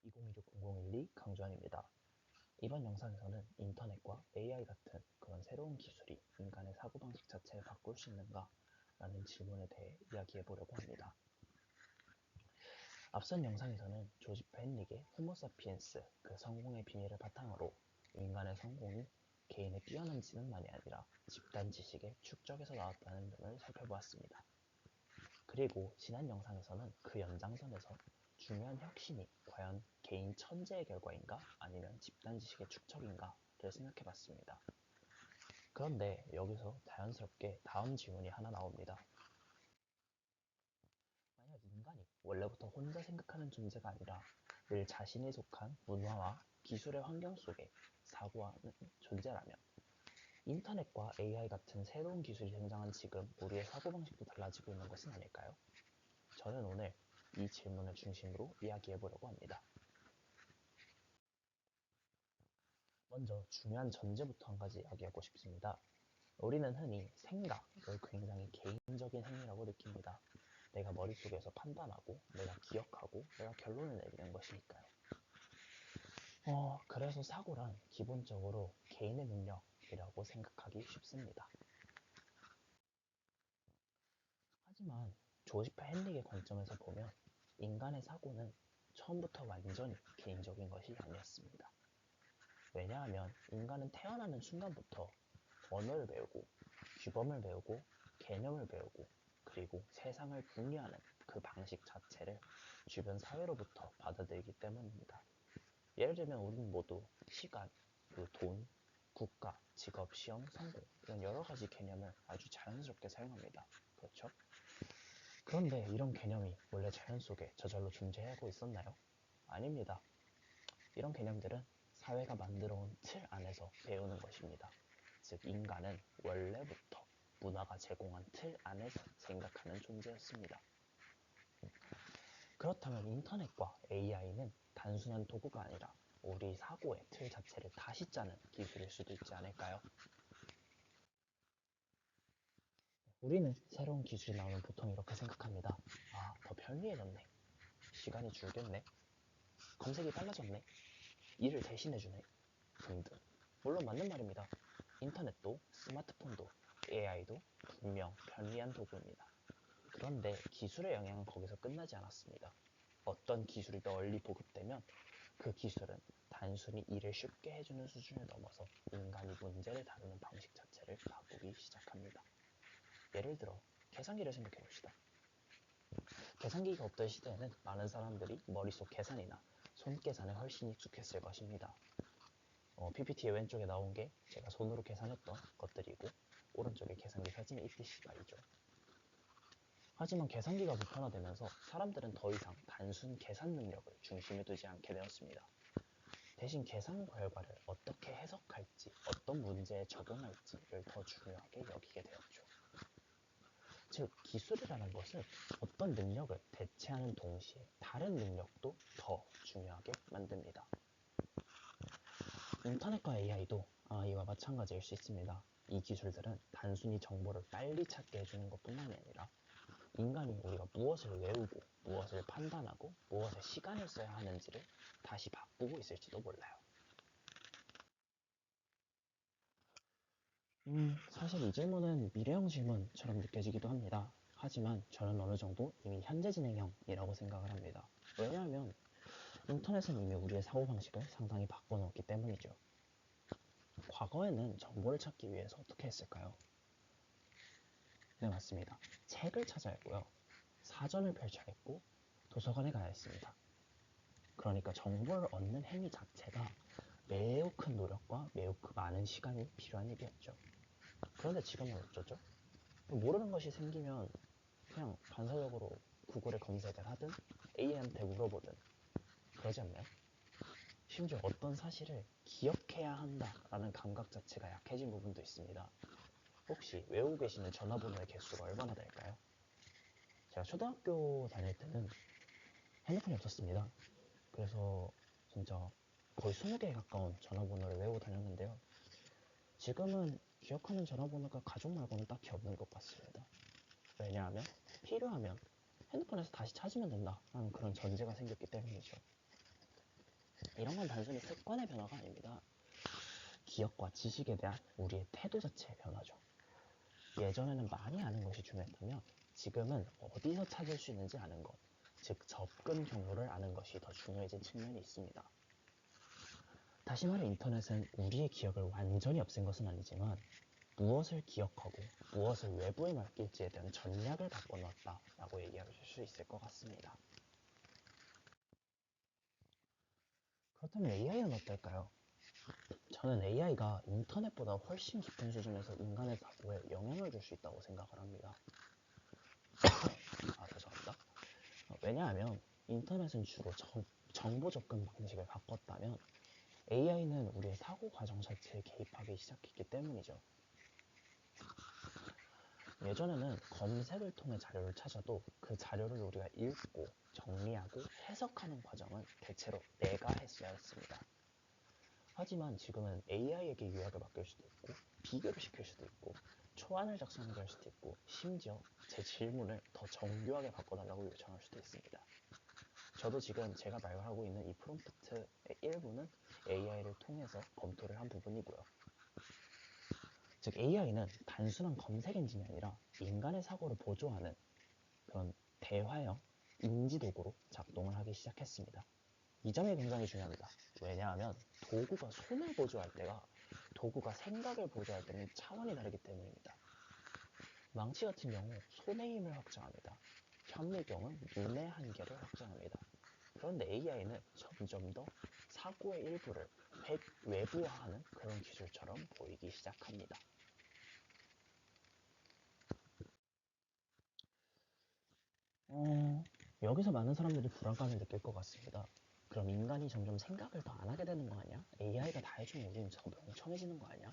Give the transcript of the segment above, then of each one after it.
2026-0012 강주환입니다. 이번 영상에서는 인터넷과 AI 같은 그런 새로운 기술이 인간의 사고방식 자체를 바꿀 수 있는가? 라는 질문에 대해 이야기해보려고 합니다. 앞선 영상에서는 조지프 헨릭의 호모사피엔스, 그 성공의 비밀을 바탕으로 인간의 성공이 개인의 뛰어난 지능만이 아니라 집단 지식의 축적에서 나왔다는 점을 살펴보았습니다. 그리고 지난 영상에서는 그 연장선에서 중요한 혁신이 과연 개인 천재의 결과인가 아니면 집단 지식의 축적인가를 생각해봤습니다. 그런데 여기서 자연스럽게 다음 질문이 하나 나옵니다. 만약 인간이 원래부터 혼자 생각하는 존재가 아니라 늘 자신에 속한 문화와 기술의 환경 속에 사고하는 존재라면 인터넷과 AI 같은 새로운 기술이 등장한 지금 우리의 사고방식도 달라지고 있는 것은 아닐까요? 저는 오늘 이 질문을 중심으로 이야기해보려고 합니다. 먼저 중요한 전제부터 한 가지 이야기하고 싶습니다. 우리는 흔히 생각을 굉장히 개인적인 행위라고 느낍니다. 내가 머릿속에서 판단하고, 내가 기억하고, 내가 결론을 내리는 것이니까요. 그래서 사고란 기본적으로 개인의 능력이라고 생각하기 쉽습니다. 하지만 조지프 헨릭의 관점에서 보면 인간의 사고는 처음부터 완전히 개인적인 것이 아니었습니다. 왜냐하면 인간은 태어나는 순간부터 언어를 배우고 규범을 배우고 개념을 배우고 그리고 세상을 분류하는 그 방식 자체를 주변 사회로부터 받아들이기 때문입니다. 예를 들면 우리는 모두 시간, 그리고 돈, 국가, 직업, 시험, 성공 이런 여러 가지 개념을 아주 자연스럽게 사용합니다. 그렇죠? 그런데 이런 개념이 원래 자연 속에 저절로 존재하고 있었나요? 아닙니다. 이런 개념들은 사회가 만들어온 틀 안에서 배우는 것입니다. 즉 인간은 원래부터 문화가 제공한 틀 안에서 생각하는 존재였습니다. 그렇다면 인터넷과 AI는 단순한 도구가 아니라 우리 사고의 틀 자체를 다시 짜는 기술일 수도 있지 않을까요? 우리는 새로운 기술이 나오면 보통 이렇게 생각합니다. 아, 더 편리해졌네. 시간이 줄겠네. 검색이 빨라졌네. 일을 대신해주네. 등등. 물론 맞는 말입니다. 인터넷도 스마트폰도 AI도 분명 편리한 도구입니다. 그런데 기술의 영향은 거기서 끝나지 않았습니다. 어떤 기술이 널리 보급되면 그 기술은 단순히 일을 쉽게 해주는 수준을 넘어서 인간이 문제를 다루는 방식 자체를 바꾸기 시작합니다. 예를 들어 계산기를 생각해 봅시다. 계산기가 없던 시대에는 많은 사람들이 머릿속 계산이나 손계산에 훨씬 익숙했을 것입니다. PPT의 왼쪽에 나온 게 제가 손으로 계산했던 것들이고 오른쪽에 계산기 사진이 있듯이 말이죠. 하지만 계산기가 보편화되면서 사람들은 더 이상 단순 계산 능력을 중심에 두지 않게 되었습니다. 대신 계산 결과를 어떻게 해석할지, 어떤 문제에 적용할지를 더 중요하게 여기게 되었죠. 즉, 기술이라는 것은 어떤 능력을 대체하는 동시에 다른 능력도 더 중요하게 만듭니다. 인터넷과 AI도 이와 마찬가지일 수 있습니다. 이 기술들은 단순히 정보를 빨리 찾게 해주는 것뿐만이 아니라 인간이 우리가 무엇을 외우고 무엇을 판단하고 무엇에 시간을 써야 하는지를 다시 바꾸고 있을지도 몰라요. 사실 이 질문은 미래형 질문처럼 느껴지기도 합니다. 하지만 저는 어느 정도 이미 현재 진행형이라고 생각을 합니다. 왜냐하면 인터넷은 이미 우리의 사고방식을 상당히 바꿔놓았기 때문이죠. 과거에는 정보를 찾기 위해서 어떻게 했을까요? 네, 맞습니다. 책을 찾아야 했고요. 사전을 펼쳐야 했고 도서관에 가야 했습니다. 그러니까 정보를 얻는 행위 자체가 매우 큰 노력과 매우 많은 시간이 필요한 일이었죠. 그런데 지금은 어쩌죠? 모르는 것이 생기면 그냥 반사적으로 구글에 검색을 하든 A한테 물어보든 그러지 않나요? 심지어 어떤 사실을 기억해야 한다라는 감각 자체가 약해진 부분도 있습니다. 혹시 외우고 계시는 전화번호의 개수가 얼마나 될까요? 제가 초등학교 다닐 때는 핸드폰이 없었습니다. 그래서 진짜 거의 20개에 가까운 전화번호를 외우고 다녔는데요. 지금은 기억하는 전화번호가 가족 말고는 딱히 없는 것 같습니다. 왜냐하면 필요하면 핸드폰에서 다시 찾으면 된다라는 그런 전제가 생겼기 때문이죠. 이런 건 단순히 습관의 변화가 아닙니다. 기억과 지식에 대한 우리의 태도 자체의 변화죠. 예전에는 많이 아는 것이 중요했다면 지금은 어디서 찾을 수 있는지 아는 것, 즉 접근 경로를 아는 것이 더 중요해진 측면이 있습니다. 다시 말해 인터넷은 우리의 기억을 완전히 없앤 것은 아니지만 무엇을 기억하고 무엇을 외부에 맡길지에 대한 전략을 바꿔놨다라고 얘기할 수 있을 것 같습니다. 그렇다면 AI는 어떨까요? 저는 AI가 인터넷보다 훨씬 깊은 수준에서 인간의 사고에 영향을 줄 수 있다고 생각을 합니다. 죄송합니다. 왜냐하면 인터넷은 주로 정보 접근 방식을 바꿨다면 AI는 우리의 사고 과정 자체에 개입하기 시작했기 때문이죠. 예전에는 검색을 통해 자료를 찾아도 그 자료를 우리가 읽고 정리하고 해석하는 과정은 대체로 내가 했어야 했습니다. 하지만 지금은 AI에게 요약을 맡길 수도 있고 비교를 시킬 수도 있고 초안을 작성하게 할 수도 있고 심지어 제 질문을 더 정교하게 바꿔달라고 요청할 수도 있습니다. 저도 지금 제가 말하고 있는 이 프롬프트의 일부는 AI를 통해서 검토를 한 부분이고요. 즉 AI는 단순한 검색 엔진이 아니라 인간의 사고를 보조하는 그런 대화형 인지도구로 작동을 하기 시작했습니다. 이 점이 굉장히 중요합니다. 왜냐하면 도구가 손을 보조할 때가 도구가 생각을 보조할 때는 차원이 다르기 때문입니다. 망치 같은 경우 손의 힘을 확장합니다. 현미경은 눈의 한계를 확장합니다. 그런데 AI는 점점 더 사고의 일부를 외부화하는 그런 기술처럼 보이기 시작합니다. 여기서 많은 사람들이 불안감을 느낄 것 같습니다. 그럼 인간이 점점 생각을 더 안 하게 되는 거 아니야? AI가 다 해주면 우리는 더 멍청해지는 거 아니야?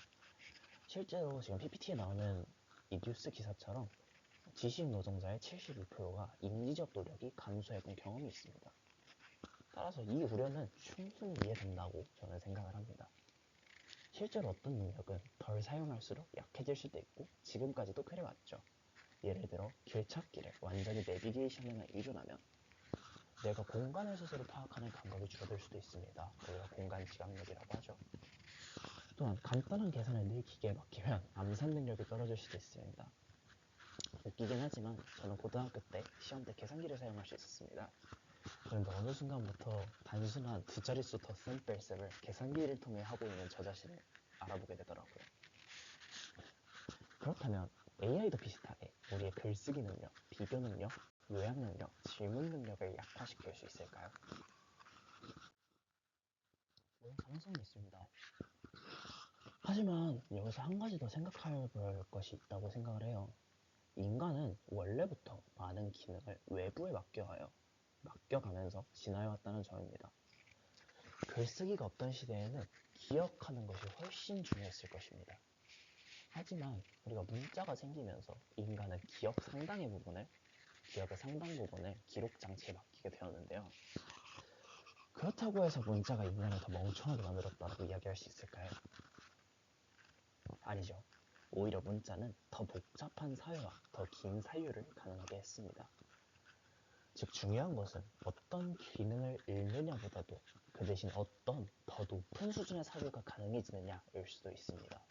실제로 지금 PPT에 나오는 이 뉴스 기사처럼 지식 노동자의 72%가 인지적 노력이 감소해본 경험이 있습니다. 따라서 이 우려는 충분히 이해된다고 저는 생각을 합니다. 실제로 어떤 능력은 덜 사용할수록 약해질 수도 있고 지금까지도 그래왔죠. 예를 들어 길찾기를 완전히 내비게이션에만 의존하면 내가 공간을 스스로 파악하는 감각이 줄어들 수도 있습니다. 우리가 공간 지각력이라고 하죠. 또한 간단한 계산을 늘 기계에 맡기면 암산 능력이 떨어질 수도 있습니다. 웃기긴 하지만 저는 고등학교 때 시험 때 계산기를 사용할 수 있었습니다. 그런데 어느 순간부터 단순한 두 자릿수 덧셈 뺄셈을 계산기를 통해 하고 있는 저 자신을 알아보게 되더라고요. 그렇다면 AI도 비슷하게 우리의 글쓰기 능력, 비교 능력, 요약 능력, 질문 능력을 약화시킬 수 있을까요? 물론 가능성은 있습니다. 하지만 여기서 한 가지 더 생각해 볼 것이 있다고 생각을 해요. 인간은 원래부터 많은 기능을 외부에 맡겨가면서 진화해왔다는 점입니다. 글쓰기가 없던 시대에는 기억하는 것이 훨씬 중요했을 것입니다. 하지만 우리가 문자가 생기면서 인간은 기억의 상당 부분을 기록 장치에 맡기게 되었는데요. 그렇다고 해서 문자가 인간을 더 멍청하게 만들었다고 이야기할 수 있을까요? 아니죠. 오히려 문자는 더 복잡한 사회와 더 긴 사유를 가능하게 했습니다. 즉 중요한 것은 어떤 기능을 읽느냐보다도 그 대신 어떤 더 높은 수준의 사고가 가능해지느냐일 수도 있습니다.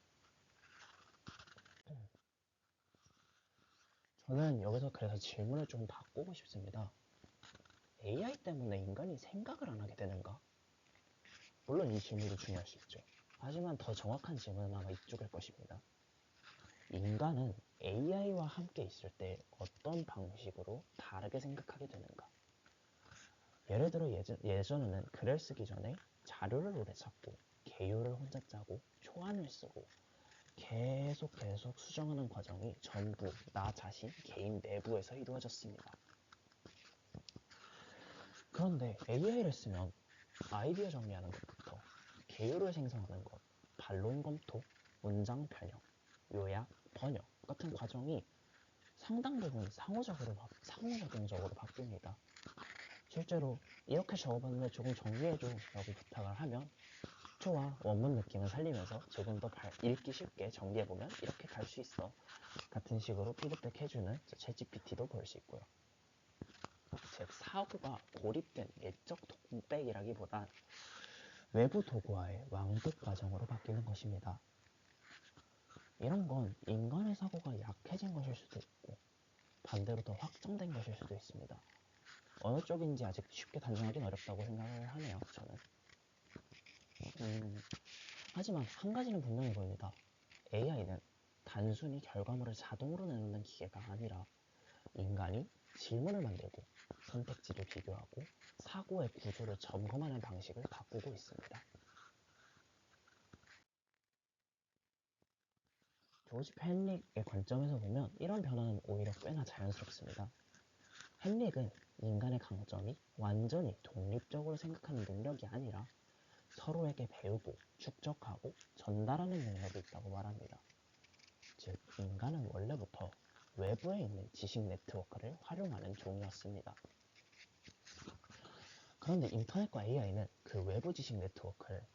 저는 여기서 그래서 질문을 좀 바꾸고 싶습니다. AI 때문에 인간이 생각을 안 하게 되는가? 물론 이 질문도 중요할 수 있죠. 하지만 더 정확한 질문은 아마 이쪽일 것입니다. 인간은 AI와 함께 있을 때 어떤 방식으로 다르게 생각하게 되는가? 예를 들어 예전에는 글을 쓰기 전에 자료를 오래 찾고 개요를 혼자 짜고 초안을 쓰고 계속 수정하는 과정이 전부 나 자신 개인 내부에서 이루어졌습니다. 그런데 AI를 쓰면 아이디어 정리하는 것부터 개요를 생성하는 것, 반론 검토, 문장 변형, 요약, 번역 같은 과정이 상당 부분 상호작용적으로 바뀝니다. 실제로 이렇게 적어봤는데 조금 정리해줘 라고 부탁을 하면 좋아, 원문 느낌을 살리면서 조금 더 읽기 쉽게 정리해보면 이렇게 갈 수 있어 같은 식으로 피드백 해주는 챗GPT도 볼 수 있고요. 즉 사고가 고립된 내적 독백이라기보단 외부 도구와의 왕복 과정으로 바뀌는 것입니다. 이런 건 인간의 사고가 약해진 것일 수도 있고 반대로 더 확장된 것일 수도 있습니다. 어느 쪽인지 아직 쉽게 단정하기는 어렵다고 생각을 하네요, 저는. 하지만 한 가지는 분명해 보입니다. AI는 단순히 결과물을 자동으로 내놓는 기계가 아니라 인간이 질문을 만들고 선택지를 비교하고 사고의 구조를 점검하는 방식을 바꾸고 있습니다. 조지 헨릭의 관점에서 보면 이런 변화는 오히려 꽤나 자연스럽습니다. 헨릭은 인간의 강점이 완전히 독립적으로 생각하는 능력이 아니라 서로에게 배우고 축적하고 전달하는 능력이 있다고 말합니다. 즉, 인간은 원래부터 외부에 있는 지식 네트워크를 활용하는 종이었습니다. 그런데 인터넷과 AI는 그 외부 지식 네트워크를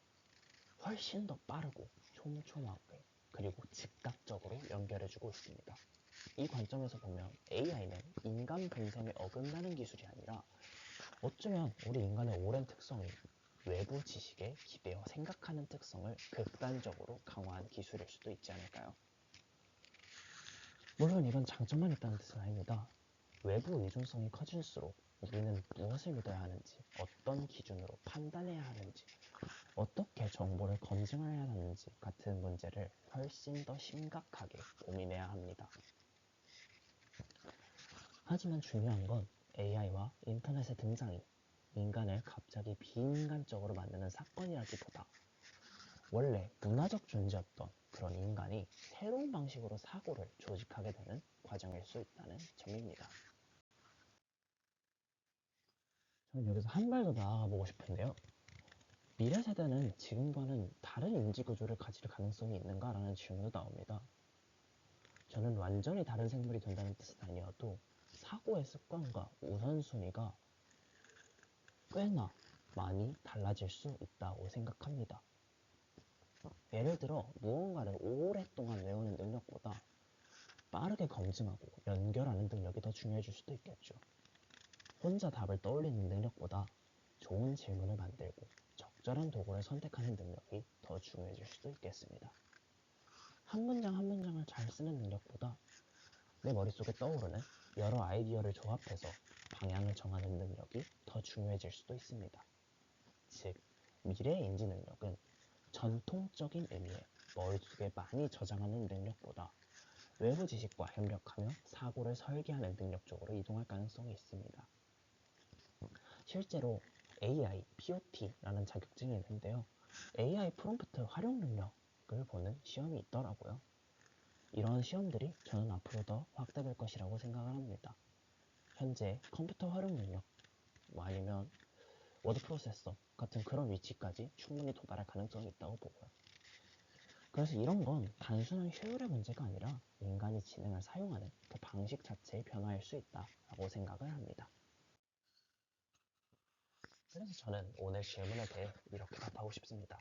훨씬 더 빠르고 촘촘하게 그리고 즉각적으로 연결해주고 있습니다. 이 관점에서 보면 AI는 인간 본성에 어긋나는 기술이 아니라 어쩌면 우리 인간의 오랜 특성이 외부 지식에 기대어 생각하는 특성을 극단적으로 강화한 기술일 수도 있지 않을까요? 물론 이건 장점만 있다는 뜻은 아닙니다. 외부 의존성이 커질수록 우리는 무엇을 믿어야 하는지, 어떤 기준으로 판단해야 하는지, 어떻게 정보를 검증해야 하는지 같은 문제를 훨씬 더 심각하게 고민해야 합니다. 하지만 중요한 건 AI와 인터넷의 등장이 인간을 갑자기 비인간적으로 만드는 사건이라기보다 원래 문화적 존재였던 그런 인간이 새로운 방식으로 사고를 조직하게 되는 과정일 수 있다는 점입니다. 저는 여기서 한 발 더 나아가 보고 싶은데요. 미래 세대는 지금과는 다른 인지 구조를 가질 가능성이 있는가라는 질문도 나옵니다. 저는 완전히 다른 생물이 된다는 뜻은 아니어도 사고의 습관과 우선순위가 꽤나 많이 달라질 수 있다고 생각합니다. 예를 들어 무언가를 오랫동안 외우는 능력보다 빠르게 검증하고 연결하는 능력이 더 중요해질 수도 있겠죠. 혼자 답을 떠올리는 능력보다 좋은 질문을 만들고 적절한 도구를 선택하는 능력이 더 중요해질 수도 있겠습니다. 한 문장 한 문장을 잘 쓰는 능력보다 내 머릿속에 떠오르는 여러 아이디어를 조합해서 방향을 정하는 능력이 더 중요해질 수도 있습니다. 즉, 미래의 인지 능력은 전통적인 의미의 머릿속에 많이 저장하는 능력보다 외부 지식과 협력하며 사고를 설계하는 능력 쪽으로 이동할 가능성이 있습니다. 실제로 AI, POT라는 자격증이 있는데요. AI 프롬프트 활용 능력을 보는 시험이 있더라고요. 이런 시험들이 저는 앞으로 더 확대될 것이라고 생각을 합니다. 현재 컴퓨터 활용 능력, 아니면 워드 프로세서 같은 그런 위치까지 충분히 도달할 가능성이 있다고 보고요. 그래서 이런 건 단순한 효율의 문제가 아니라 인간이 지능을 사용하는 그 방식 자체의 변화일 수 있다고 생각을 합니다. 그래서 저는 오늘 질문에 대해 이렇게 답하고 싶습니다.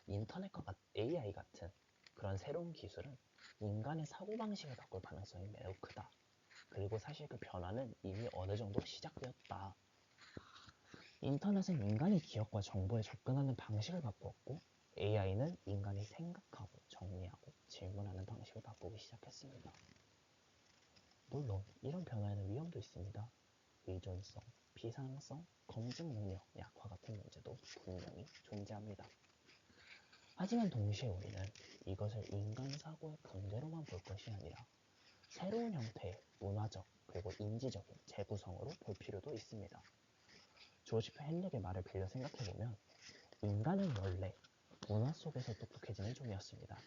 인터넷과 AI 같은 그런 새로운 기술은 인간의 사고방식을 바꿀 가능성이 매우 크다. 그리고 사실 그 변화는 이미 어느 정도 시작되었다. 인터넷은 인간이 기억과 정보에 접근하는 방식을 바꾸었고 AI는 인간이 생각하고 정리하고 질문하는 방식을 바꾸기 시작했습니다. 물론 이런 변화에는 위험도 있습니다. 의존성, 비상성, 검증 능력 약화 같은 문제도 분명히 존재합니다. 하지만 동시에 우리는 이것을 인간 사고의 강제로만 볼 것이 아니라 새로운 형태의 문화적 그리고 인지적인 재구성으로 볼 필요도 있습니다. 조지 헨릭의 말을 빌려 생각해보면 인간은 원래 문화 속에서 똑똑해지는 종이었습니다.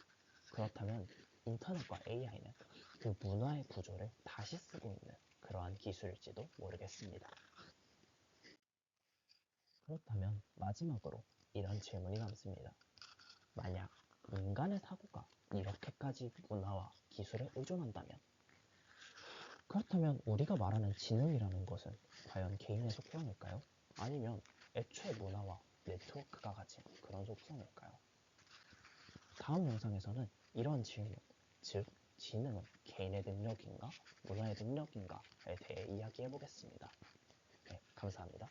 그렇다면 인터넷과 AI는 그 문화의 구조를 다시 쓰고 있는 그러한 기술일지도 모르겠습니다. 그렇다면 마지막으로 이런 질문이 남습니다. 만약 인간의 사고가 이렇게까지 문화와 기술에 의존한다면 그렇다면 우리가 말하는 지능이라는 것은 과연 개인의 속성일까요? 아니면 애초에 문화와 네트워크가 가진 그런 속성일까요? 다음 영상에서는 이런 질문, 즉 지능은 개인의 능력인가 문화의 능력인가에 대해 이야기해 보겠습니다. 네, 감사합니다.